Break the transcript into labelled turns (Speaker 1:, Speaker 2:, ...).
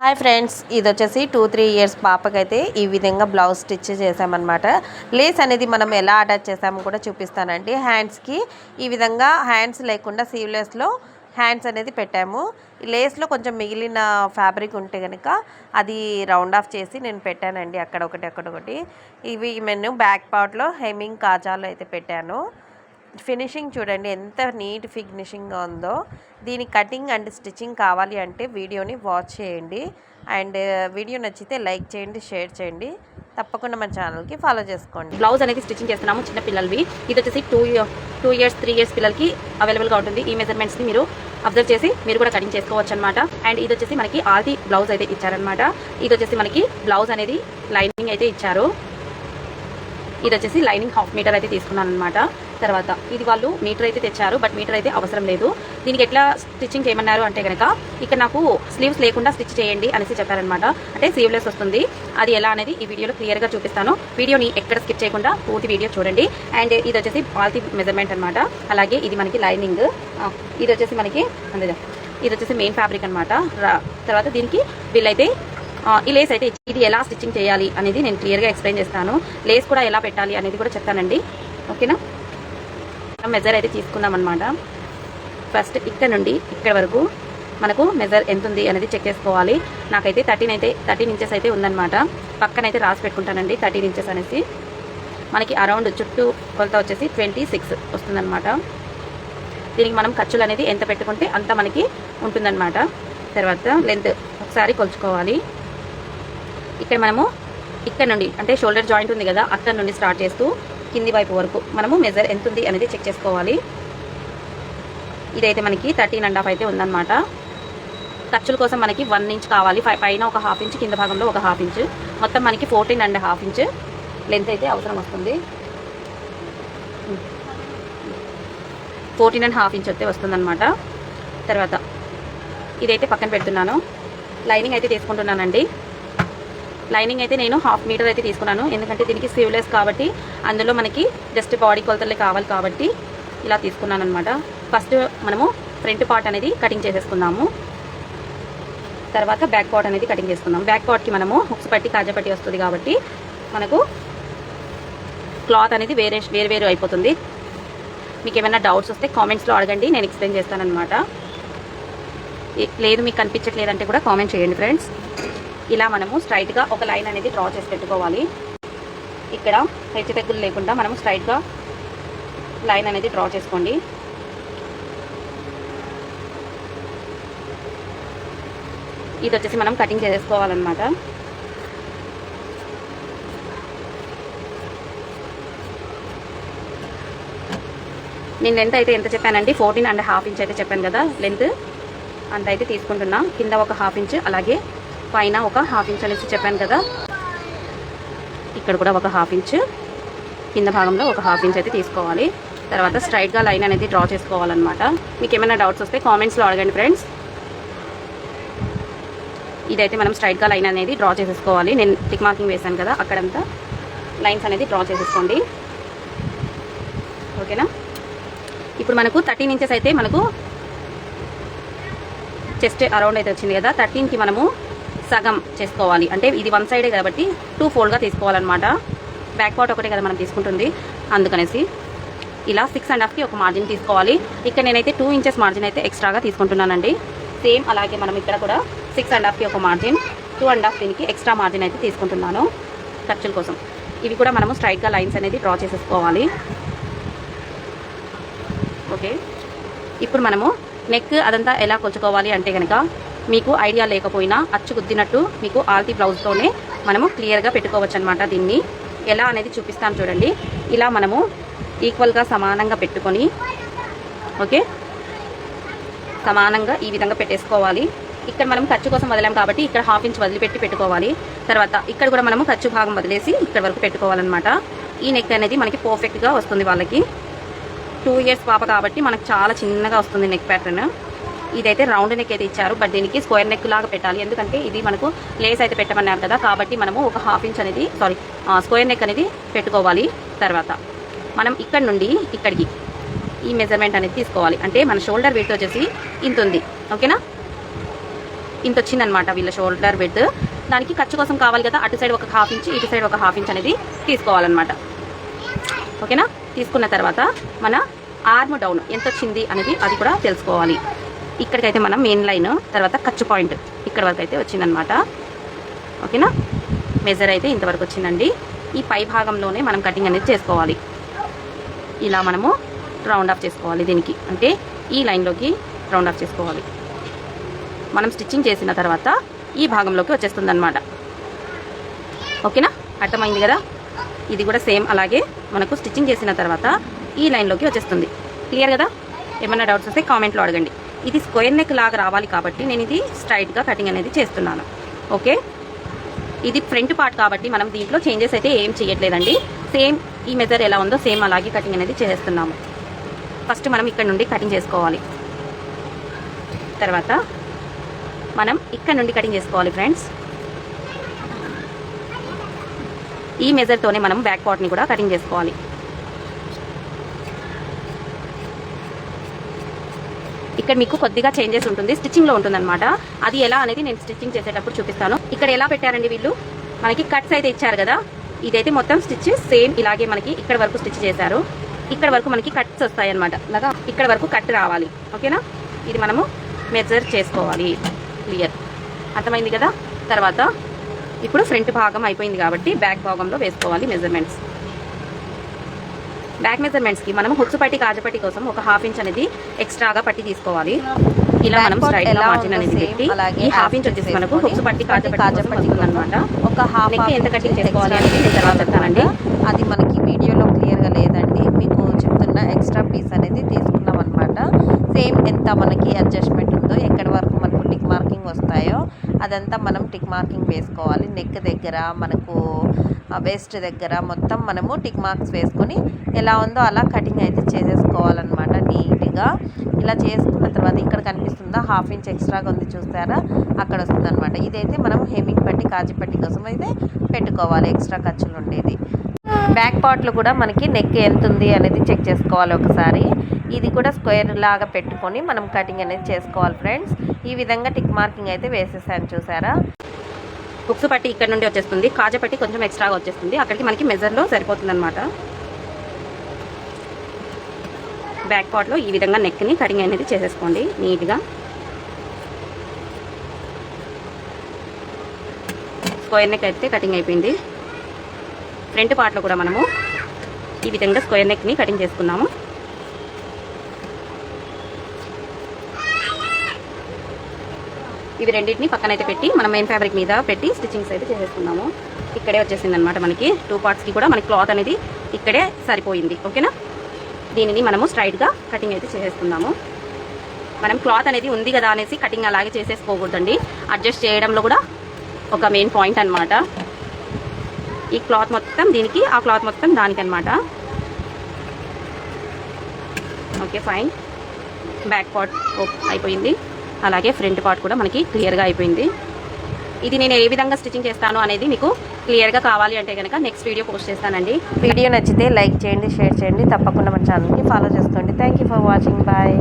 Speaker 1: Hi friends, ఇది వచ్చేసి 2-3 years పాపకైతే ఈ విధంగా బ్లౌజ్ స్టిచ్ చేసామన్నమాట. లేస్ అనేది మనం ఎలా అటాచ్ చేసామో కూడా చూపిస్తానండి. హ్యాండ్స్కి ఈ విధంగా హ్యాండ్స్ లేకుండా సీవ్లెస్లో హ్యాండ్స్ అనేది పెట్టాము. లేస్లో కొంచెం మిగిలిన ఫ్యాబ్రిక్ ఉంటే కనుక అది రౌండ్ ఆఫ్ చేసి నేను పెట్టానండి, అక్కడొకటి. ఇవి నేను బ్యాక్ పార్ట్లో హెమ్మింగ్ కాజాలు అయితే పెట్టాను. ఫినిషింగ్ చూడండి ఎంత నీట్ ఫినిషింగ్గా ఉందో. దీని కటింగ్ అండ్ స్టిచ్చింగ్ కావాలి అంటే వీడియోని వాచ్ చేయండి. అండ్ వీడియో నచ్చితే లైక్ చేయండి, షేర్ చేయండి. తప్పకుండా మన ఛానల్కి ఫాలో చేసుకోండి.
Speaker 2: బ్లౌజ్ అనేది స్టిచ్చింగ్ చేస్తున్నాము చిన్న పిల్లలవి. ఇది వచ్చేసి 2 ఇయర్స్ 3 ఇయర్స్ పిల్లలకి అవైలబుల్గా ఉంటుంది. ఈ మెజర్మెంట్స్ని మీరు అబ్జర్వ్ చేసి మీరు కూడా కటింగ్ చేసుకోవచ్చు అనమాట. అండ్ ఇది వచ్చేసి మనకి ఆల్తీ బ్లౌజ్ అయితే ఇచ్చారనమాట. ఇది వచ్చేసి మనకి బ్లౌజ్ అనేది లైనింగ్ అయితే ఇచ్చారు. ఇది వచ్చేసి లైనింగ్ 1/2 మీటర్ అయితే తీసుకున్నాను అనమాట. తర్వాత ఇది వాళ్ళు మీటర్ అయితే తెచ్చారు, బట్ మీటర్ అయితే అవసరం లేదు. దీనికి ఎట్లా స్టిచ్చింగ్ చేయమన్నారు అంటే కనుక ఇక్కడ నాకు స్లీవ్స్ లేకుండా స్టిచ్ చేయండి అనేసి చెప్పారనమాట. అంటే స్లీవ్లెస్ వస్తుంది. అది ఎలా అనేది ఈ వీడియోలో క్లియర్గా చూపిస్తాను. వీడియోని ఎక్కడ స్కిప్ చేయకుండా పూర్తి వీడియో చూడండి. అండ్ ఇది వచ్చేసి ఆల్తీ మెజర్మెంట్ అనమాట. అలాగే ఇది మనకి లైనింగ్, ఇది వచ్చేసి మనకి ఇది వచ్చేసి మెయిన్ ఫ్యాబ్రిక్ అనమాట. తర్వాత దీనికి వీళ్ళైతే ఈ లేస్ అయితే ఇది ఎలా స్టిచ్చింగ్ చేయాలి అనేది నేను క్లియర్గా ఎక్స్ప్లెయిన్ చేస్తాను. లేస్ కూడా ఎలా పెట్టాలి అనేది కూడా చెప్తానండి, ఓకేనా. మెజర్ అయితే తీసుకుందాం అనమాట. ఫస్ట్ ఇక్కడ నుండి ఇక్కడ వరకు మనకు మెజర్ ఎంత ఉంది అనేది చెక్ చేసుకోవాలి. నాకైతే 13 ఇంచెస్ అయితే ఉందన్నమాట. పక్కనైతే రాసి పెట్టుకుంటానండి 13 ఇంచెస్ అనేసి. మనకి అరౌండ్ చుట్టూ కొలత వచ్చేసి 26 వస్తుందన్నమాట. దీనికి మనం ఖర్చులు అనేది ఎంత పెట్టుకుంటే అంత మనకి ఉంటుందన్నమాట. తర్వాత లెంత్ ఒకసారి కొలుచుకోవాలి. ఇక్కడ మనము ఇక్కడ నుండి అంటే షోల్డర్ జాయింట్ ఉంది కదా, అక్కడ నుండి స్టార్ట్ చేస్తూ కింది వైపు వరకు మనము మెజర్ ఎంత ఉంది అనేది చెక్ చేసుకోవాలి. ఇదైతే మనకి 13.5 అయితే ఉందన్నమాట. ఖర్చుల కోసం మనకి 1 ఇంచ్ కావాలి. పైన ఒక 1/2 ఇంచ్, కింద భాగంలో ఒక 1/2 ఇంచ్, మొత్తం మనకి 14.5 ఇంచ్ లెంత్ అయితే అవసరం వస్తుంది. 14.5 ఇంచ్ అయితే వస్తుందన్నమాట. తర్వాత ఇదైతే పక్కన పెడుతున్నాను. లైనింగ్ అయితే తీసుకుంటున్నానండి. లైనింగ్ అయితే నేను 1/2 మీటర్ అయితే తీసుకున్నాను. ఎందుకంటే దీనికి స్లీవ్లెస్ కాబట్టి అందులో మనకి జస్ట్ బాడీ కొలతలే కావాలి కాబట్టి ఇలా తీసుకున్నాను అనమాట. ఫస్ట్ మనము ఫ్రంట్ పార్ట్ అనేది కటింగ్ చేసేసుకుందాము. తర్వాత బ్యాక్ పార్ట్ అనేది కటింగ్ చేసుకుందాం. బ్యాక్ పార్ట్కి మనము హుక్స్ పట్టి కాజా పట్టి వస్తుంది కాబట్టి మనకు క్లాత్ అనేది వేరు అయిపోతుంది. మీకు ఏమైనా డౌట్స్ వస్తే కామెంట్స్లో అడగండి, నేను ఎక్స్ప్లెయిన్ చేస్తానన్నమాట. లేదు మీకు కనిపించట్లేదంటే కూడా కామెంట్ చేయండి ఫ్రెండ్స్. ఇలా మనము స్ట్రైట్గా ఒక లైన్ అనేది డ్రా చేసి పెట్టుకోవాలి. ఇక్కడ హెచ్చు తగ్గులు లేకుండా మనము స్ట్రైట్గా లైన్ అనేది డ్రా చేసుకోండి. ఇది వచ్చేసి మనం కటింగ్ చేసుకోవాలన్నమాట. నేను లెంత్ అయితే ఎంత చెప్పానండి, 14.5 ఇంచ్ అయితే చెప్పాను కదా. లెంత్ అంత అయితే తీసుకుంటున్నా. కింద ఒక 1/2 ఇంచ్, అలాగే పైన ఒక 1/2 ఇంచ్ అనేసి చెప్పాను కదా. ఇక్కడ కూడా ఒక 1/2 ఇంచ్, కింద భాగంలో ఒక 1/2 ఇంచ్ అయితే తీసుకోవాలి. తర్వాత స్ట్రైట్గా లైన్ అనేది డ్రా చేసుకోవాలన్నమాట. మీకు ఏమైనా డౌట్స్ వస్తే కామెంట్స్లో అడగండి ఫ్రెండ్స్. ఇదైతే మనం స్ట్రైట్గా లైన్ అనేది డ్రా చేసేసుకోవాలి. నేను టిక్ మార్కింగ్ వేసాను కదా, అక్కడంతా లైన్స్ అనేది డ్రా చేసేసుకోండి, ఓకేనా. ఇప్పుడు మనకు 13 ఇంచెస్ అయితే మనకు చెస్ట్ అరౌండ్ అయితే వచ్చింది కదా. 13కి మనము సగం చేసుకోవాలి. అంటే ఇది 1 సైడే కాబట్టి 2 ఫోల్డ్గా తీసుకోవాలన్నమాట. బ్యాక్ పార్ట్ ఒకటే కదా మనం తీసుకుంటుంది, అందుకనేసి ఇలా 6.5కి ఒక మార్జిన్ తీసుకోవాలి. ఇక్కడ నేనైతే 2 ఇంచెస్ మార్జిన్ అయితే ఎక్స్ట్రాగా తీసుకుంటున్నానండి. సేమ్ అలాగే మనం ఇక్కడ కూడా 6.5కి ఒక మార్జిన్, 2.5 దీనికి ఎక్స్ట్రా మార్జిన్ అయితే తీసుకుంటున్నాను ఖర్చుల కోసం. ఇవి కూడా మనము స్ట్రైట్గా లైన్స్ అనేది డ్రా చేసేసుకోవాలి, ఓకే. ఇప్పుడు మనము నెక్ అదంతా ఎలా కొలుచుకోవాలి అంటే కనుక మీకు ఐడియా లేకపోయినా అచ్చు గుద్దినట్టు మీకు ఆల్తీ బ్లౌజ్తోనే మనము క్లియర్గా పెట్టుకోవచ్చు అనమాట. దీన్ని ఎలా అనేది చూపిస్తాను చూడండి. ఇలా మనము ఈక్వల్గా సమానంగా పెట్టుకొని, ఓకే, సమానంగా ఈ విధంగా పెట్టేసుకోవాలి. ఇక్కడ మనం ఖర్చు కోసం వదిలాం కాబట్టి ఇక్కడ 1/2 ఇంచ్ వదిలిపెట్టి పెట్టుకోవాలి. తర్వాత ఇక్కడ కూడా మనము ఖర్చు భాగం వదిలేసి ఇక్కడ వరకు పెట్టుకోవాలన్నమాట. ఈ నెక్ అనేది మనకి పర్ఫెక్ట్గా వస్తుంది. వాళ్ళకి 2 ఇయర్స్ పాప కాబట్టి మనకు చాలా చిన్నగా వస్తుంది నెక్ ప్యాటర్న్. ఇదైతే రౌండ్ నెక్ అయితే ఇచ్చారు, బట్ దీనికి స్క్వేర్ నెక్ లాగా పెట్టాలి. ఎందుకంటే ఇది మనకు లేస్ అయితే పెట్టమన్నారు కదా, కాబట్టి మనము ఒక 1/2 ఇంచ్ అనేది స్క్వేర్ నెక్ అనేది పెట్టుకోవాలి. తర్వాత మనం ఇక్కడ నుండి ఇక్కడికి ఈ మెజర్మెంట్ అనేది తీసుకోవాలి. అంటే మన షోల్డర్ వెయిట్ వచ్చేసి ఇంత ఉంది, ఓకేనా. ఇంత వచ్చిందనమాట వీళ్ళ షోల్డర్ విడ్త్. దానికి ఖర్చు కోసం కావాలి కదా, అటు సైడ్ ఒక 1/2 ఇంచ్, ఇటు సైడ్ ఒక 1/2 ఇంచ్ అనేది తీసుకోవాలన్నమాట. ఓకేనా? తీసుకున్న తర్వాత మన ఆర్మ్ డౌన్ ఎంత వచ్చింది అనేది అది కూడా తెలుసుకోవాలి. ఇక్కడికైతే మనం మెయిన్ లైన్ తర్వాత ఖర్చు పాయింట్ ఇక్కడ వరకు అయితే వచ్చిందనమాట. ఓకేనా? మెజర్ అయితే ఇంతవరకు వచ్చిందండి. ఈ పై భాగంలోనే మనం కటింగ్ అనేది చేసుకోవాలి. ఇలా మనము రౌండ్ ఆఫ్ చేసుకోవాలి దీనికి, అంటే ఈ లైన్లోకి రౌండ్ ఆఫ్ చేసుకోవాలి. మనం స్టిచ్చింగ్ చేసిన తర్వాత ఈ భాగంలోకి వచ్చేస్తుంది అనమాట. ఓకేనా? అర్థమైంది కదా? ఇది కూడా సేమ్ అలాగే మనకు స్టిచ్చింగ్ చేసిన తర్వాత ఈ లైన్లోకి వచ్చేస్తుంది. క్లియర్ కదా? ఏమన్నా డౌట్స్ వస్తే కామెంట్లో అడగండి. ఇది స్క్వేర్ నెక్ లాగా రావాలి కాబట్టి నేను ఇది స్ట్రైట్గా కటింగ్ అనేది చేస్తున్నాను. ఓకే, ఇది ఫ్రంట్ పార్ట్ కాబట్టి మనం దీంట్లో చేంజెస్ అయితే ఏం చేయట్లేదండి. సేమ్ ఈ మెజర్ ఎలా ఉందో సేమ్ అలాగే కటింగ్ అనేది చేస్తున్నాము. ఫస్ట్ మనం ఇక్కడ నుండి కటింగ్ చేసుకోవాలి. తర్వాత మనం ఇక్కడ నుండి కటింగ్ చేసుకోవాలి ఫ్రెండ్స్. ఈ మెజర్తోనే మనం బ్యాక్ పార్ట్ని కూడా కటింగ్ చేసుకోవాలి. ఇక్కడ మీకు కొద్దిగా చేంజెస్ ఉంటుంది, స్టిచ్చింగ్లో ఉంటుందన్నమాట. అది ఎలా అనేది నేను స్టిచ్చింగ్ చేసేటప్పుడు చూపిస్తాను. ఇక్కడ ఎలా పెట్టారండి వీళ్ళు, మనకి కట్స్ అయితే ఇచ్చారు కదా, ఇదైతే మొత్తం స్టిచ్ సేమ్ ఇలాగే మనకి ఇక్కడ వరకు స్టిచ్ చేశారు. ఇక్కడ వరకు మనకి కట్స్ వస్తాయి అనమాట. అలాగా ఇక్కడ వరకు కట్ రావాలి. ఓకేనా? ఇది మనము మెజర్ చేసుకోవాలి. క్లియర్? అర్థమైంది కదా? తర్వాత ఇప్పుడు ఫ్రంట్ భాగం అయిపోయింది కాబట్టి బ్యాక్ భాగంలో వేసుకోవాలి మెజర్మెంట్స్. బ్యాక్ మెజర్మెంట్స్కి మనం హుక్స్ పట్టి కాజపట్టి కోసం ఒక 1/2 ఇంచ్ అనేది ఎక్స్ట్రాగా పట్టి తీసుకోవాలి. ఇలా మనం స్ట్రైట్ గా మార్జిన్ అనేది పెట్టి ఈ 1/2 ఇంచ్ వచ్చేసి మనకు హుక్స్ పట్టి కాజపట్టి అనమాట.
Speaker 1: ఒక హాఫ్
Speaker 2: నెక్ ఎంత కటింగ్ చేసుకోవాలి అనేది నేను తర్వాత చెప్తానండి.
Speaker 1: అది మనకి వీడియోలో క్లియర్గా లేదండి, మీకు చెప్తున్న ఎక్స్ట్రా పీస్ అనేది తీసుకున్నాం అనమాట. సేమ్ ఎంత మనకి అడ్జస్ట్మెంట్ ఉందో, ఎక్కడి వరకు మనకు టిక్ మార్కింగ్ వస్తాయో అదంతా మనం టిక్ మార్కింగ్ వేసుకోవాలి. నెక్ దగ్గర మనకు వేస్ట్ దగ్గర మొత్తం మనము టిక్ మార్క్స్ వేసుకొని ఎలా ఉందో అలా కటింగ్ అయితే చేసేసుకోవాలన్నమాట నీట్గా. ఇలా చేసుకున్న తర్వాత ఇక్కడ కనిపిస్తుందా 1/2 ఇంచ్ ఎక్స్ట్రాగా ఉంది చూస్తారా, అక్కడ వస్తుందన్నమాట. ఇదైతే మనం హెమ్మింగ్ పట్టి కాజపట్టి కోసం అయితే పెట్టుకోవాలి, ఎక్స్ట్రా ఖర్చులు ఉండేది. బ్యాక్ పార్ట్లో కూడా మనకి నెక్ ఎంత ఉంది అనేది చెక్ చేసుకోవాలి ఒకసారి. ఇది కూడా స్క్వేర్ లాగా పెట్టుకొని మనం కటింగ్ అనేది చేసుకోవాలి ఫ్రెండ్స్. ఈ విధంగా టిక్ మార్కింగ్ అయితే వేసేసాను చూసారా.
Speaker 2: హుక్స్ పట్టి ఇక్కడ నుండి వచ్చేస్తుంది, కాజపట్టి కొంచెం ఎక్స్ట్రాగా వచ్చేస్తుంది, అక్కడికి మనకి మెజర్లో సరిపోతుంది అనమాట. బ్యాక్ పార్ట్లో ఈ విధంగా నెక్ని కటింగ్ అనేది చేసేసుకోండి నీట్గా. స్క్వేర్ నెక్ అయితే కటింగ్ అయిపోయింది. ఫ్రంట్ పార్ట్లో కూడా మనము ఈ విధంగా స్క్వేర్ నెక్ని కటింగ్ చేసుకున్నాము. ఇవి రెండింటిని పక్కనైతే పెట్టి మనం మెయిన్ ఫ్యాబ్రిక్ మీద పెట్టి స్టిచ్చింగ్స్ అయితే చేసేసుకున్నాము. ఇక్కడే వచ్చేసింది అనమాట మనకి 2 పార్ట్స్కి కూడా మనకి క్లాత్ అనేది ఇక్కడే సరిపోయింది. ఓకేనా? దీనిని మనము స్ట్రైట్గా కటింగ్ అయితే చేసేసుకున్నాము. మనం క్లాత్ అనేది ఉంది కదా అనేసి కటింగ్ అలాగే చేసేసుకోకూడదండి, అడ్జస్ట్ చేయడంలో కూడా ఒక మెయిన్ పాయింట్ అనమాట. ఈ క్లాత్ మొత్తం దీనికి, ఆ క్లాత్ మొత్తం దానికి అనమాట. Okay fine. బ్యాక్ పార్ట్ అయిపోయింది, అలాగే ఫ్రంట్ పార్ట్ కూడా మనకి క్లియర్గా అయిపోయింది. ఇది నేను ఏ విధంగా స్టిచ్చింగ్ చేస్తాను అనేది మీకు క్లియర్గా కావాలి అంటే కనుక నెక్స్ట్ వీడియో పోస్ట్ చేస్తానండి.
Speaker 1: వీడియో నచ్చితే లైక్ చేయండి, షేర్ చేయండి, తప్పకుండా మన ఛానల్కి ఫాలో చేసుకోండి. Thank you for watching. Bye.